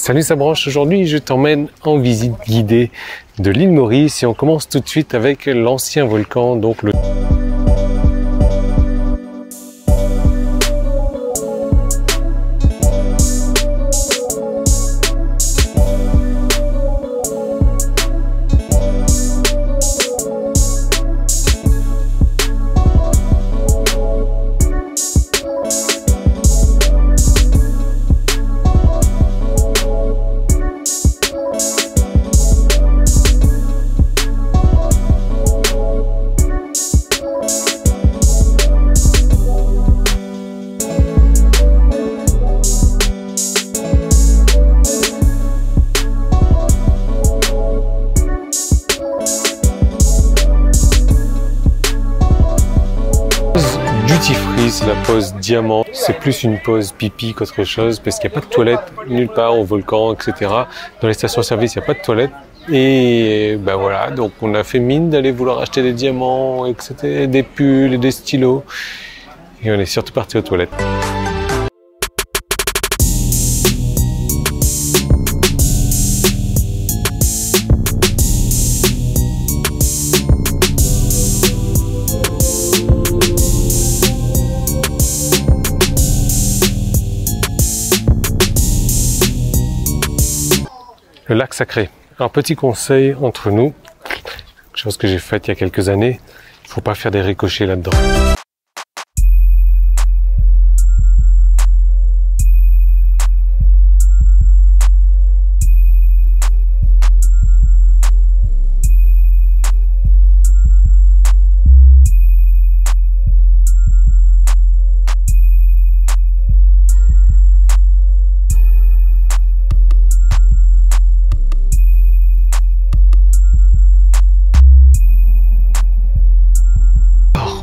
Salut ça branche, aujourd'hui je t'emmène en visite guidée de l'île Maurice et on commence tout de suite avec l'ancien volcan, donc le... Duty free, c'est la pause diamant, c'est plus une pause pipi qu'autre chose parce qu'il n'y a pas de toilette nulle part au volcan, etc. Dans les stations-service, il n'y a pas de toilette. Et ben voilà, donc on a fait mine d'aller vouloir acheter des diamants, etc., des pulls et des stylos. Et on est surtout parti aux toilettes. Le lac sacré. Un petit conseil entre nous, chose que j'ai faite il y a quelques années, il ne faut pas faire des ricochets là-dedans.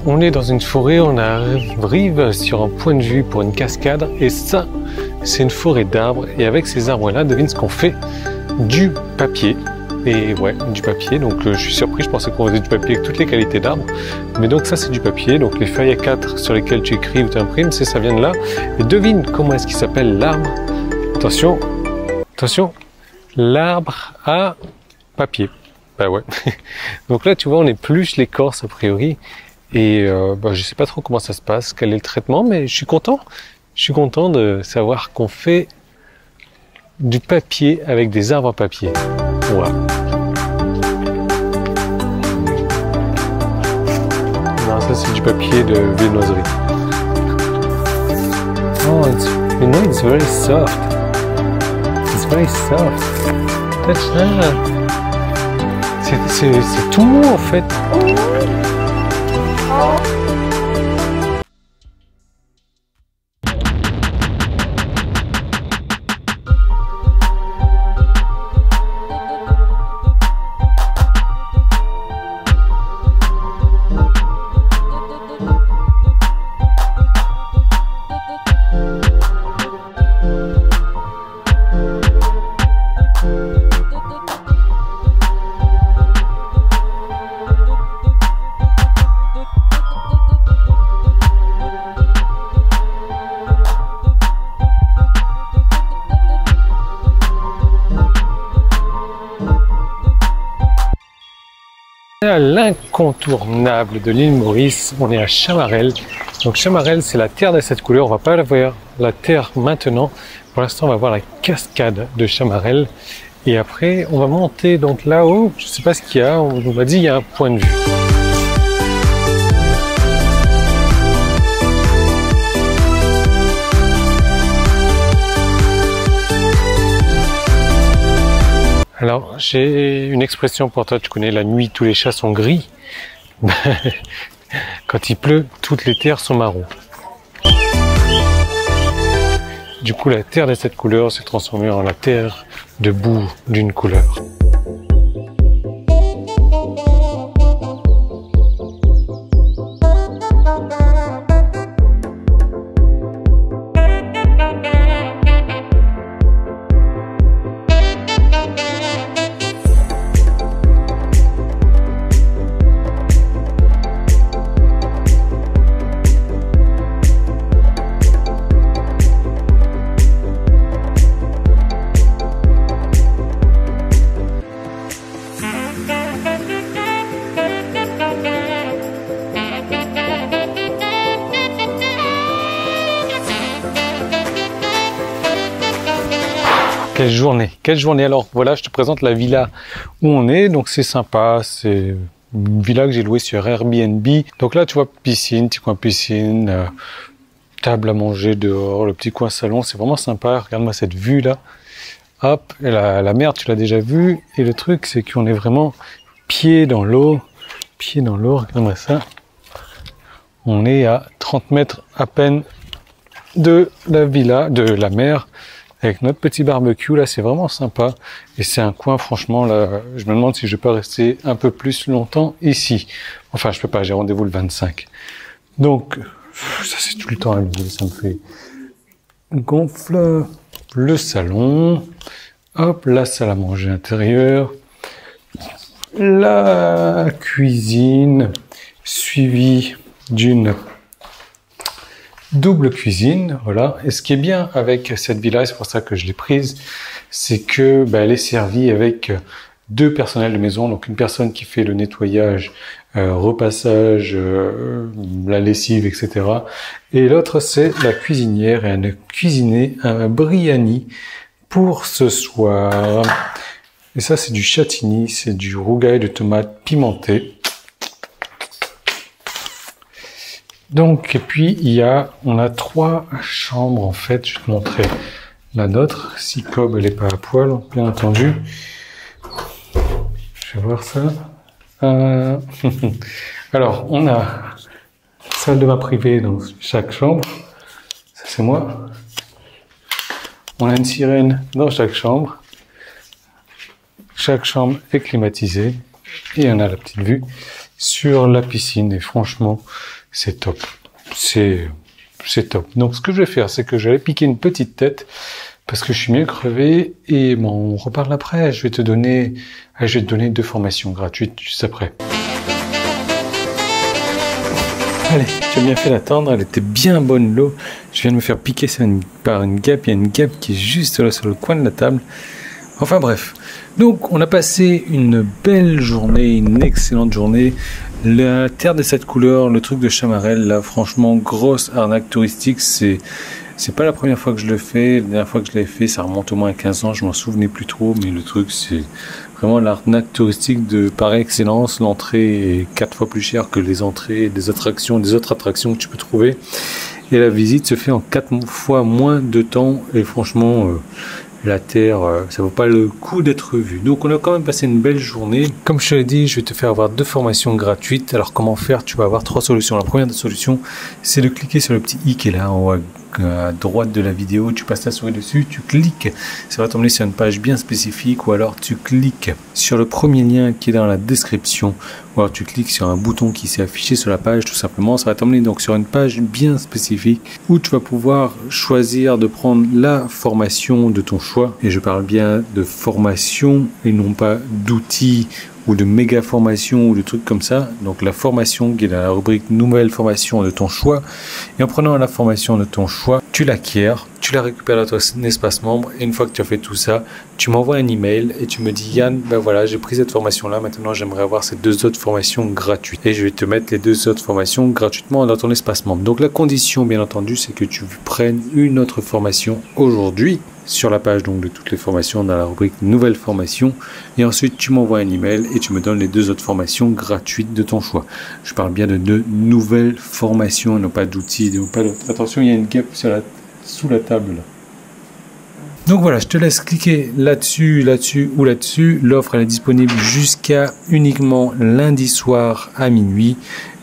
On est dans une forêt, on arrive sur un point de vue pour une cascade et ça, c'est une forêt d'arbres. Et avec ces arbres-là, devine ce qu'on fait? Du papier. Et ouais, du papier. Donc je suis surpris, je pensais qu'on faisait du papier avec toutes les qualités d'arbres. Mais donc ça, c'est du papier. Donc les feuilles A4 sur lesquelles tu écris ou tu imprimes, ça vient de là. Et devine comment est-ce qu'il s'appelle l'arbre? Attention, attention, l'arbre à papier. Bah ouais. Donc là, tu vois, on épluche l'écorce a priori. Et je sais pas trop comment ça se passe, quel est le traitement, mais je suis content. Je suis content de savoir qu'on fait du papier avec des arbres à papier. Voilà. Non, ça c'est du papier de viennoiserie. Oh, you know, it's very soft. It's very soft. Touch that. C'est tout mou en fait. À l'incontournable de l'île Maurice, on est à Chamarel. Donc Chamarel, c'est la terre de cette couleur. On va pas voir la terre maintenant. Pour l'instant, on va voir la cascade de Chamarel. Et après, on va monter donc là-haut. Je sais pas ce qu'il y a. On m'a dit il y a un point de vue. Alors, j'ai une expression pour toi, tu connais, la nuit, tous les chats sont gris. Quand il pleut, toutes les terres sont marron. Du coup, la terre de cette couleur s'est transformée en la terre de boue d'une couleur. Quelle journée, quelle journée. Alors voilà, je te présente la villa où on est. Donc c'est sympa, c'est une villa que j'ai louée sur Airbnb. Donc là, tu vois, piscine, petit coin piscine, table à manger dehors, le petit coin salon. C'est vraiment sympa. Regarde-moi cette vue-là. Hop, et la mer, tu l'as déjà vue. Et le truc, c'est qu'on est vraiment pied dans l'eau. Pied dans l'eau, regarde-moi ça. On est à 30 mètres à peine de la villa, de la mer. Avec notre petit barbecue, là, c'est vraiment sympa. Et c'est un coin, franchement, là, je me demande si je peux rester un peu plus longtemps ici. Enfin, je peux pas, j'ai rendez-vous le 25. Donc, ça, c'est tout le temps à l'huile, ça me fait gonfle. Le salon. Hop, la salle à manger intérieure. La cuisine, suivie d'une double cuisine, voilà. Et ce qui est bien avec cette villa, c'est pour ça que je l'ai prise, c'est que elle est servie avec deux personnels de maison, donc une personne qui fait le nettoyage, repassage, la lessive, etc. Et l'autre, c'est la cuisinière, et elle a cuisiné un biryani pour ce soir. Et ça, c'est du châtigny, c'est du rougail de tomates pimentées. Donc, et puis, on a 3 chambres, en fait. Je vais te montrer la nôtre. Si Cobb, elle est pas à poil, bien entendu. Je vais voir ça. Alors, on a salle de bain privée dans chaque chambre. Ça, c'est moi. On a une sirène dans chaque chambre. Chaque chambre est climatisée. Et on a la petite vue sur la piscine. Et franchement, c'est top. C'est top. Donc, ce que je vais faire, c'est que je vais piquer une petite tête parce que je suis mieux crevé et bon, on reparle après. Je vais te donner 2 formations gratuites juste après. Allez, tu as bien fait d'attendre. Elle était bien bonne l'eau. Je viens de me faire piquer par une guêpe. Il y a une guêpe qui est juste là sur le coin de la table. Enfin bref. Donc, on a passé une belle journée, une excellente journée. La terre de cette couleur, le truc de Chamarel, là, franchement, grosse arnaque touristique. C'est pas la première fois que je le fais. La dernière fois que je l'ai fait, ça remonte au moins à 15 ans. Je m'en souvenais plus trop, mais le truc, c'est vraiment l'arnaque touristique de par excellence. L'entrée est 4 fois plus chère que les entrées des autres attractions que tu peux trouver. Et la visite se fait en 4 fois moins de temps. Et franchement, la terre, ça vaut pas le coup d'être vu. Donc on a quand même passé une belle journée. Comme je te l'ai dit, je vais te faire avoir 2 formations gratuites. Alors comment faire? Tu vas avoir 3 solutions. La première solution, c'est de cliquer sur le petit i qui est là en haut à droite de la vidéo. Tu passes ta souris dessus, tu cliques. Ça va t'emmener sur une page bien spécifique, ou alors tu cliques sur le premier lien qui est dans la description, ou alors tu cliques sur un bouton qui s'est affiché sur la page tout simplement. Ça va t'emmener donc sur une page bien spécifique où tu vas pouvoir choisir de prendre la formation de ton choix. Et je parle bien de formation et non pas d'outils ou de méga formation ou de trucs comme ça. Donc la formation qui est dans la rubrique nouvelle formation de ton choix. Et en prenant la formation de ton choix, tu l'acquiers, tu la récupères dans ton espace membre. Et une fois que tu as fait tout ça, tu m'envoies un email et tu me dis Yann, ben voilà, j'ai pris cette formation là, maintenant j'aimerais avoir ces 2 autres formations gratuites. Et je vais te mettre les 2 autres formations gratuitement dans ton espace membre. Donc la condition bien entendu, c'est que tu prennes une autre formation aujourd'hui sur la page donc de toutes les formations dans la rubrique nouvelle formation, et ensuite tu m'envoies un email et tu me donnes les 2 autres formations gratuites de ton choix. Je parle bien de 2 nouvelles formations, non pas d'outils, attention, il y a une guêpe sous la table là. Donc voilà, je te laisse cliquer là-dessus ou là-dessus. L'offre elle est disponible jusqu'à uniquement lundi soir à minuit.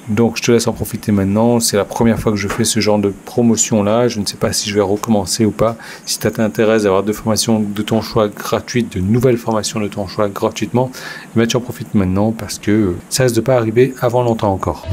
Donc je te laisse en profiter maintenant. C'est la première fois que je fais ce genre de promotion là. Je ne sais pas si je vais recommencer ou pas. Si ça t'intéresse d'avoir 2 formations de ton choix gratuites, de nouvelles formations de ton choix gratuitement, tu en profites maintenant parce que ça risque de pas arriver avant longtemps encore.